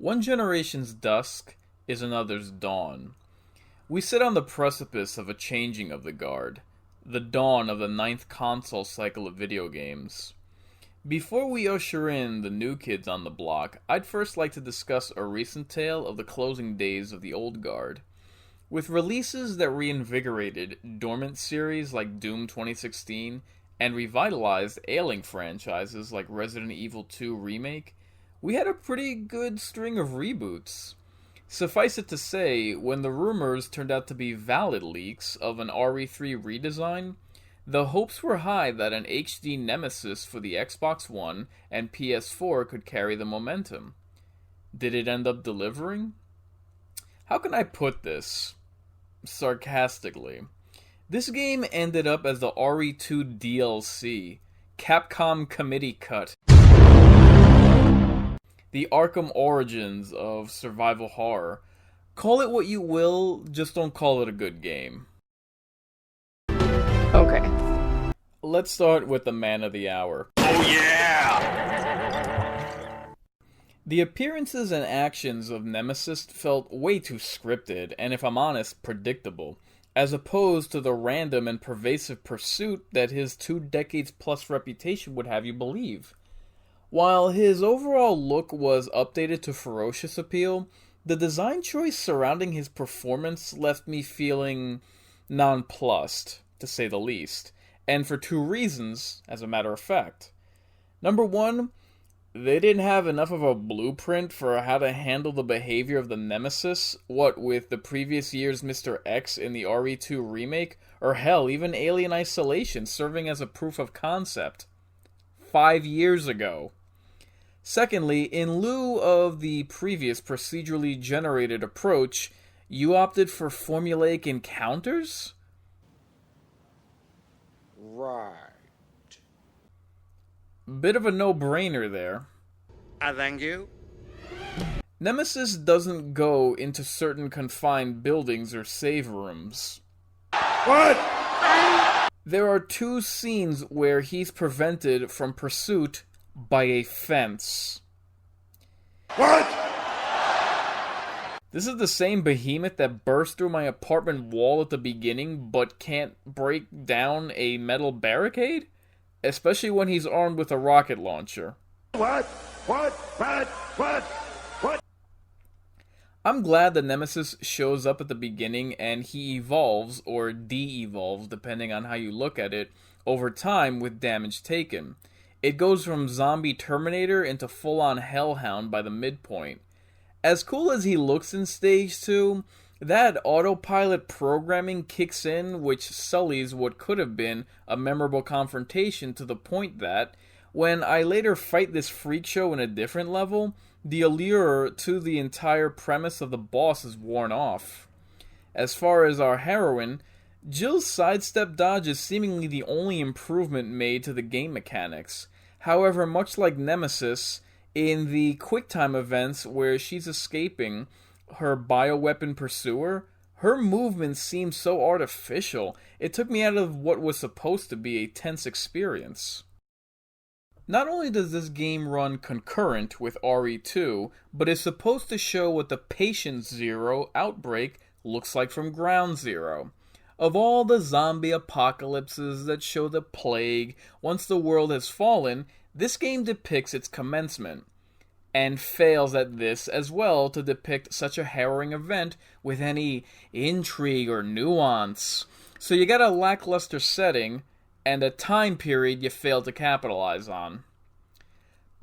One generation's dusk is another's dawn. We sit on the precipice of a changing of the guard, the dawn of the ninth console cycle of video games. Before we usher in the new kids on the block, I'd first like to discuss a recent tale of the closing days of the old guard. With releases that reinvigorated dormant series like Doom 2016 and revitalized ailing franchises like Resident Evil 2 Remake, we had a pretty good string of reboots. Suffice it to say, when the rumors turned out to be valid leaks of an RE3 redesign, the hopes were high that an HD Nemesis for the Xbox One and PS4 could carry the momentum. Did it end up delivering? How can I put this? Sarcastically. This game ended up as the RE2 DLC, Capcom Committee Cut. The Arkham Origins of survival horror. Call it what you will, just don't call it a good game. Okay. Let's start with the man of the hour. Oh yeah! The appearances and actions of Nemesis felt way too scripted, and if I'm honest, predictable, as opposed to the random and pervasive pursuit that his 2 decades plus reputation would have you believe. While his overall look was updated to ferocious appeal, the design choice surrounding his performance left me feeling nonplussed, to say the least, and for 2 reasons, as a matter of fact. Number 1, they didn't have enough of a blueprint for how to handle the behavior of the Nemesis, what with the previous year's Mr. X in the RE2 Remake, or hell, even Alien Isolation serving as a proof of concept. 5 years ago. Secondly, in lieu of the previous procedurally generated approach, you opted for formulaic encounters? Right. Bit of a no-brainer there. I thank you. Nemesis doesn't go into certain confined buildings or save rooms. What? There are 2 scenes where he's prevented from pursuit by a fence. What? This is the same behemoth that burst through my apartment wall at the beginning but can't break down a metal barricade? Especially when he's armed with a rocket launcher. What? I'm glad the Nemesis shows up at the beginning and he evolves, or de-evolves depending on how you look at it, over time with damage taken. It goes from zombie Terminator into full-on Hellhound by the midpoint. As cool as he looks in Stage 2, that autopilot programming kicks in, which sullies what could have been a memorable confrontation to the point that, when I later fight this freak show in a different level, the allure to the entire premise of the boss is worn off. As far as our heroine, Jill's sidestep dodge is seemingly the only improvement made to the game mechanics. However, much like Nemesis, in the QuickTime events where she's escaping her bioweapon pursuer, her movements seem so artificial, it took me out of what was supposed to be a tense experience. Not only does this game run concurrent with RE2, but is supposed to show what the Patient Zero outbreak looks like from Ground Zero. Of all the zombie apocalypses that show the plague once the world has fallen, this game depicts its commencement, and fails at this as well to depict such a harrowing event with any intrigue or nuance. So you got a lackluster setting, and a time period you failed to capitalize on.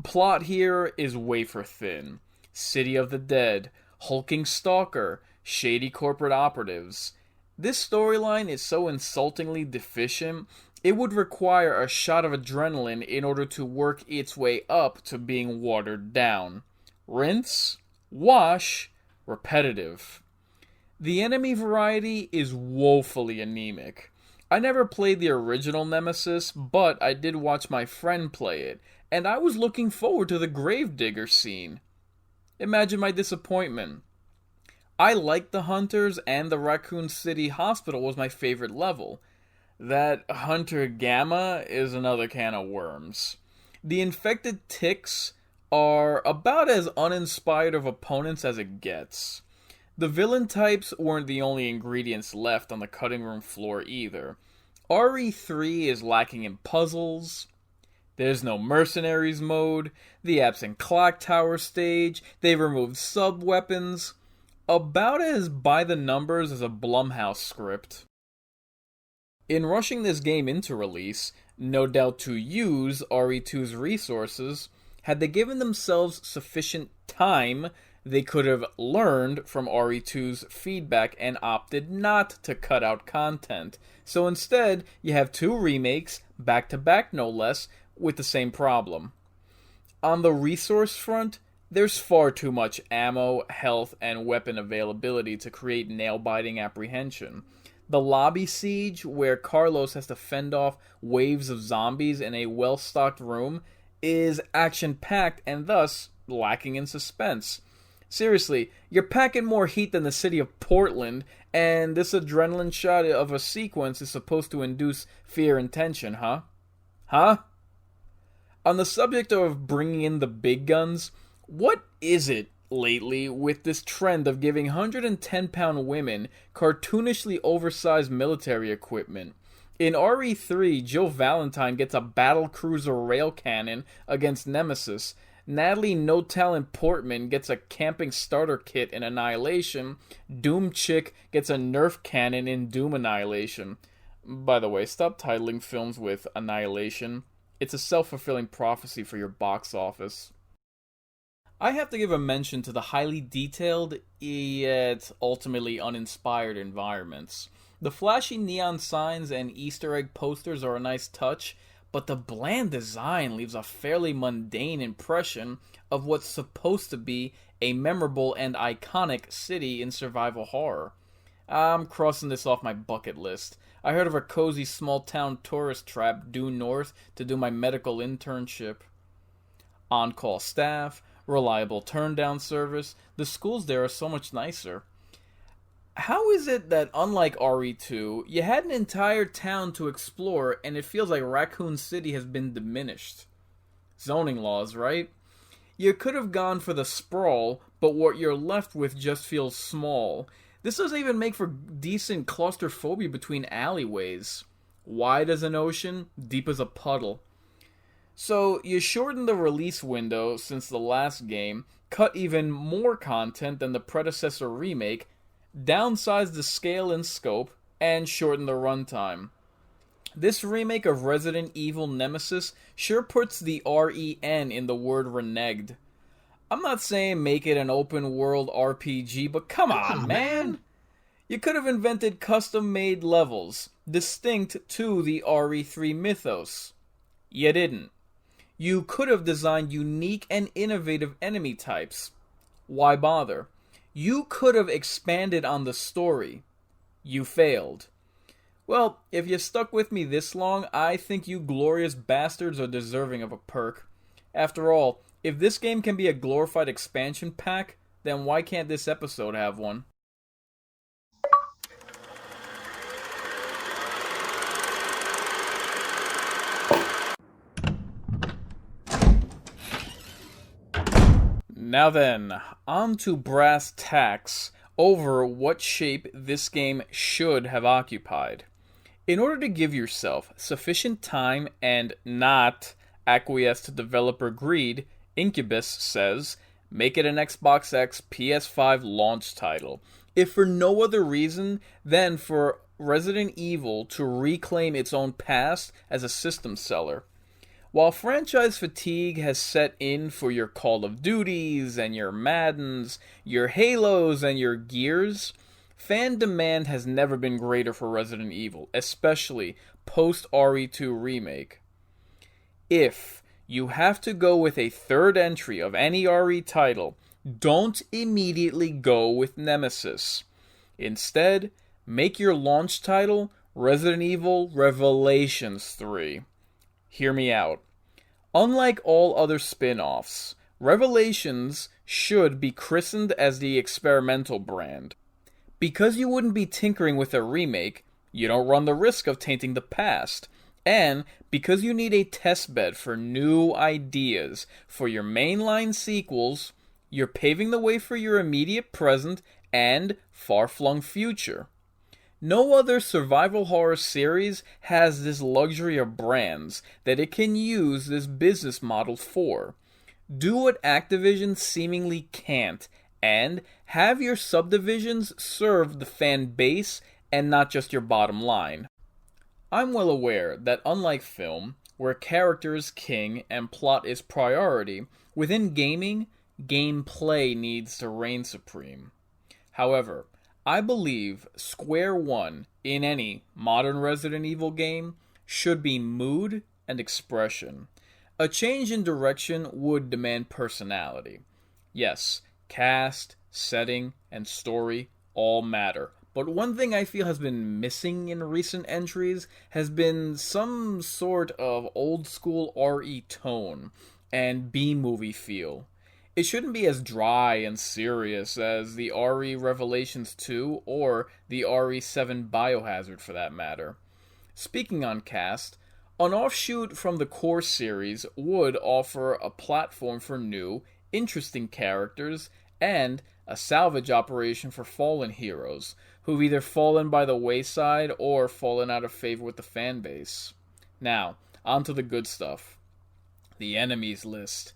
Plot here is wafer thin. City of the Dead, hulking stalker, shady corporate operatives. This storyline is so insultingly deficient, it would require a shot of adrenaline in order to work its way up to being watered down. Rinse, wash, repetitive. The enemy variety is woefully anemic. I never played the original Nemesis, but I did watch my friend play it, and I was looking forward to the Gravedigger scene. Imagine my disappointment. I liked the Hunters, and the Raccoon City Hospital was my favorite level. That Hunter Gamma is another can of worms. The infected ticks are about as uninspired of opponents as it gets. The villain types weren't the only ingredients left on the cutting room floor either. RE3 is lacking in puzzles. There's no mercenaries mode, the absent clock tower stage, they've removed sub-weapons. About as by the numbers as a Blumhouse script. In rushing this game into release, no doubt to use RE2's resources, had they given themselves sufficient time, they could have learned from RE2's feedback and opted not to cut out content. So instead, you have two remakes, back to back no less, with the same problem. On the resource front, there's far too much ammo, health, and weapon availability to create nail-biting apprehension. The lobby siege, where Carlos has to fend off waves of zombies in a well-stocked room, is action-packed and thus lacking in suspense. Seriously, you're packing more heat than the city of Portland, and this adrenaline shot of a sequence is supposed to induce fear and tension, huh? Huh? On the subject of bringing in the big guns, what is it lately with this trend of giving 110-pound women cartoonishly oversized military equipment? In RE3, Jill Valentine gets a battlecruiser rail cannon against Nemesis. Natalie No Talent Portman gets a camping starter kit in Annihilation. Doom Chick gets a Nerf cannon in Doom Annihilation. By the way, stop titling films with Annihilation. It's a self-fulfilling prophecy for your box office. I have to give a mention to the highly detailed, yet ultimately uninspired environments. The flashy neon signs and Easter egg posters are a nice touch, but the bland design leaves a fairly mundane impression of what's supposed to be a memorable and iconic city in survival horror. I'm crossing this off my bucket list. I heard of a cozy small-town tourist trap due north to do my medical internship. On-call staff, reliable turn-down service, the schools there are so much nicer. How is it that, unlike RE2, you had an entire town to explore and it feels like Raccoon City has been diminished? Zoning laws, right? You could have gone for the sprawl, but what you're left with just feels small. This doesn't even make for decent claustrophobia between alleyways. Wide as an ocean, deep as a puddle. So, you shortened the release window since the last game, cut even more content than the predecessor remake, downsized the scale and scope, and shortened the runtime. This remake of Resident Evil Nemesis sure puts the REN in the word reneged. I'm not saying make it an open-world RPG, but come on, man! You could have invented custom-made levels, distinct to the RE3 mythos. You didn't. You could have designed unique and innovative enemy types. Why bother? You could have expanded on the story. You failed. Well, if you stuck with me this long, I think you glorious bastards are deserving of a perk. After all, if this game can be a glorified expansion pack, then why can't this episode have one? Now then, on to brass tacks over what shape this game should have occupied. In order to give yourself sufficient time and not acquiesce to developer greed, Incubus says, make it an Xbox X PS5 launch title, if for no other reason than for Resident Evil to reclaim its own past as a system seller. While franchise fatigue has set in for your Call of Duties and your Maddens, your Halos and your Gears, fan demand has never been greater for Resident Evil, especially post-RE2 Remake. If you have to go with a third entry of any RE title, don't immediately go with Nemesis. Instead, make your launch title Resident Evil Revelations 3. Hear me out. Unlike all other spin-offs, Revelations should be christened as the experimental brand. Because you wouldn't be tinkering with a remake, you don't run the risk of tainting the past, And because you need a testbed for new ideas for your mainline sequels, you're paving the way for your immediate present and far-flung future. No other survival horror series has this luxury of brands that it can use this business model for. Do what Activision seemingly can't, and have your subdivisions serve the fan base and not just your bottom line. I'm well aware that unlike film, where character is king and plot is priority, within gaming, gameplay needs to reign supreme. However, I believe square one in any modern Resident Evil game should be mood and expression. A change in direction would demand personality. Yes, cast, setting, and story all matter. But one thing I feel has been missing in recent entries has been some sort of old school RE tone and B-movie feel. It shouldn't be as dry and serious as the RE Revelations 2 or the RE7 Biohazard for that matter. Speaking on cast, an offshoot from the core series would offer a platform for new, interesting characters and a salvage operation for fallen heroes who've either fallen by the wayside or fallen out of favor with the fan base. Now, on to the good stuff. The enemies list.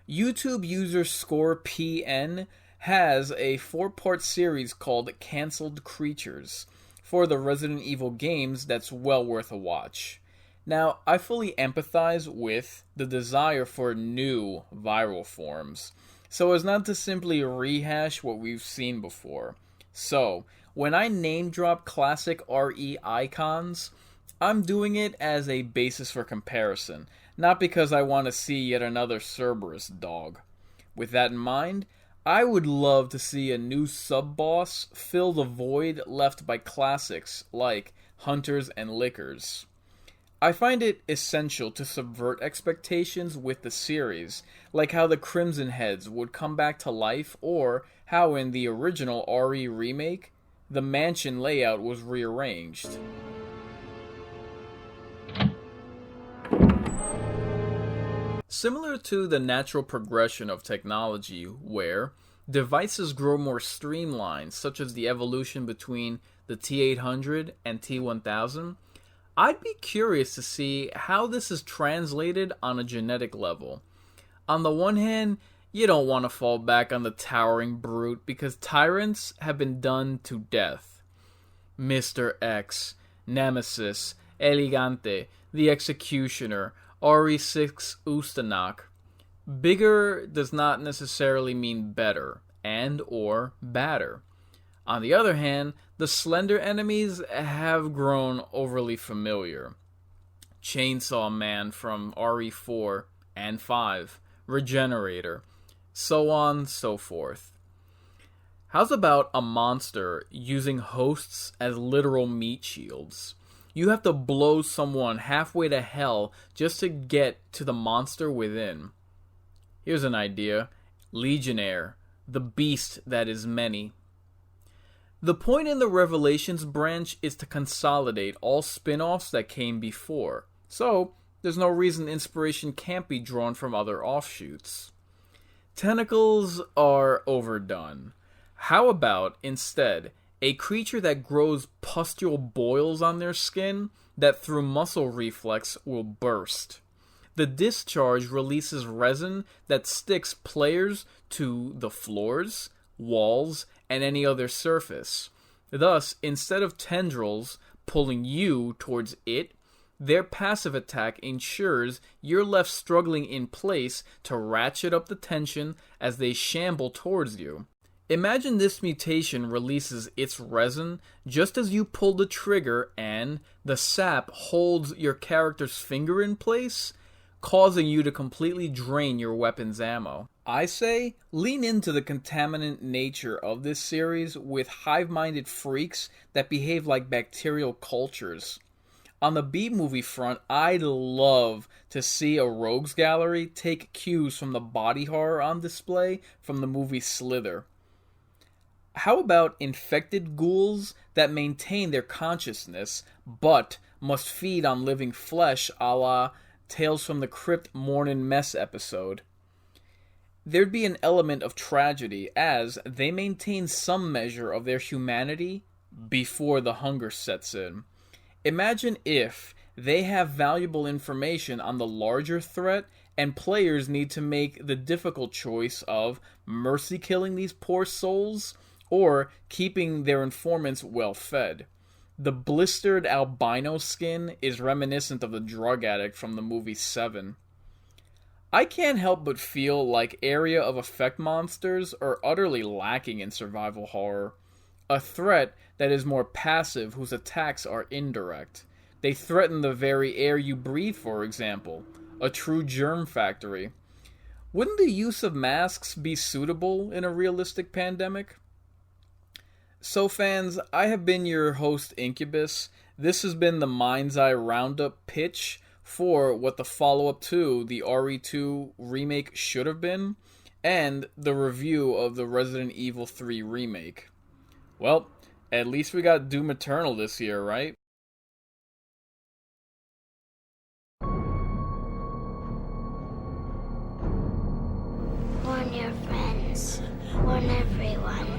YouTube user ScorePN has a 4-part series called Cancelled Creatures for the Resident Evil games that's well worth a watch. Now, I fully empathize with the desire for new viral forms, so as not to simply rehash what we've seen before. So, when I name drop classic RE icons, I'm doing it as a basis for comparison, not because I want to see yet another Cerberus dog. With that in mind, I would love to see a new sub-boss fill the void left by classics like Hunters and Lickers. I find it essential to subvert expectations with the series, like how the Crimson Heads would come back to life, or how in the original RE Remake, the mansion layout was rearranged. Similar to the natural progression of technology, where devices grow more streamlined, such as the evolution between the T800 and T1000, I'd be curious to see how this is translated on a genetic level. On the one hand, you don't want to fall back on the towering brute because tyrants have been done to death. Mr. X, Nemesis, Elegante, the Executioner, RE6 Ustanak. Bigger does not necessarily mean better and or badder. On the other hand, the slender enemies have grown overly familiar. Chainsaw Man from RE4 and 5, Regenerator, so on, so forth. How's about a monster using hosts as literal meat shields? You have to blow someone halfway to hell just to get to the monster within. Here's an idea. Legionnaire, the beast that is many. The point in the Revelations branch is to consolidate all spin-offs that came before, so there's no reason inspiration can't be drawn from other offshoots. Tentacles are overdone. How about, instead, a creature that grows pustule boils on their skin that through muscle reflex will burst? The discharge releases resin that sticks players to the floors, walls, and any other surface. Thus, instead of tendrils pulling you towards it, their passive attack ensures you're left struggling in place to ratchet up the tension as they shamble towards you. Imagine this mutation releases its resin just as you pull the trigger and the sap holds your character's finger in place, causing you to completely drain your weapon's ammo. I say, lean into the contaminant nature of this series with hive-minded freaks that behave like bacterial cultures. On the B-movie front, I'd love to see a rogues gallery take cues from the body horror on display from the movie Slither. How about infected ghouls that maintain their consciousness, but must feed on living flesh, a la Tales from the Crypt Mornin' Mess episode. There'd be an element of tragedy as they maintain some measure of their humanity before the hunger sets in. Imagine if they have valuable information on the larger threat and players need to make the difficult choice of mercy killing these poor souls or keeping their informants well fed. The blistered albino skin is reminiscent of the drug addict from the movie Seven. I can't help but feel like Area of Effect monsters are utterly lacking in survival horror. A threat that is more passive, whose attacks are indirect. They threaten the very air you breathe, for example. A true germ factory. Wouldn't the use of masks be suitable in a realistic pandemic? So fans, I have been your host Incubus. This has been the Mind's Eye Roundup pitch for what the follow-up to the RE2 Remake should have been, and the review of the Resident Evil 3 Remake. Well, at least we got Doom Eternal this year, right? Warn your friends. Warn everyone.